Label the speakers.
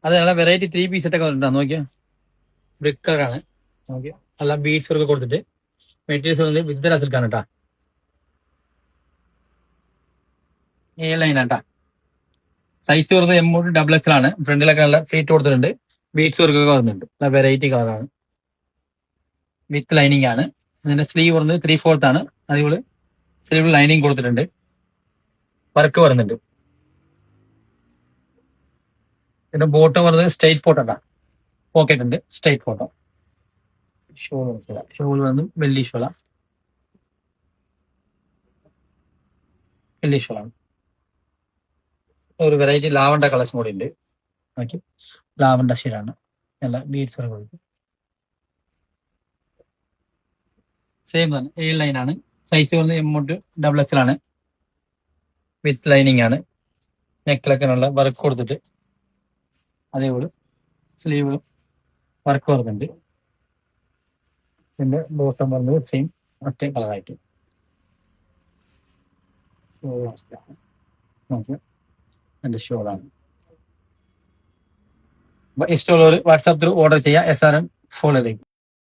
Speaker 1: അത് നല്ല variety 3 piece സെറ്റൊക്കെ വന്നിട്ടാ നോക്കിയാ. ബ്രിക്ക് കളറാണ്. നോക്കിയാ എല്ലാം ബീഡ്സ് ഒക്കെ കൊടുത്തിട്ട് മെറ്റീരിയൽസ് വന്ന് വിത്ത് സിൽക്കാണ് കേട്ടാ. എ ലൈൻ ആട്ടാ. സൈസ് വരുന്നത് M ഡബിൾ എക്സൽ ആണ്. ഫ്രണ്ടിലൊക്കെ നല്ല ഫീറ്റ് കൊടുത്തിട്ടുണ്ട്. ബീഡ്സ് വർക്ക് ഒക്കെ വരുന്നുണ്ട്. നല്ല വെറൈറ്റി കളറാണ്. വിത്ത് ലൈനിങ് ആണ്. ഇതിന്റെ സ്ലീവ് വരുന്നത് 3/4 ആണ്. അതുപോലെ സ്ലീവ് ലൈനിങ് കൊടുത്തിട്ടുണ്ട്. വർക്ക് വരുന്നുണ്ട്. പിന്നെ ബോട്ടം വരുന്നത് സ്ട്രൈറ്റ് ഫോട്ടോ. പോക്കറ്റ് ഉണ്ട്. Straight photo. ഷോൾ വന്ന് വെള്ളി ഷോളാണ്. വെള്ളി ഷോളാണ്. ഒരു വെറൈറ്റി ലാവണ്ട കളേഴ്സ് കൂടി ഉണ്ട്. ഓക്കെ, ലാവണ്ട ഷെയ്ഡാണ്. നല്ല ബീഡ്സ് വർക്ക് കൊടുക്കും. സെയിം തന്നെ A ലൈൻ ആണ്. സൈസ് വന്ന് M ഡബിൾ എക്സൽ ആണ്. വിത്ത് ലൈനിങ് ആണ്. നെക്കിലൊക്കെ നല്ല വർക്ക് കൊടുത്തിട്ട് അതേപോലെ സ്ലീവ് വർക്ക് വരുന്നുണ്ട്. പിന്നെ ബോട്ടം വരുന്നത് സെയിം ഒറ്റ കളറായിട്ട്. നോക്കിയാൽ എൻ്റെ ഷോളാണ്. ഇഷ്ടമുള്ളവർ വാട്സാപ്പ് ത്രൂ ഓർഡർ ചെയ്യുക. SRN ഫോളോ ചെയ്യും.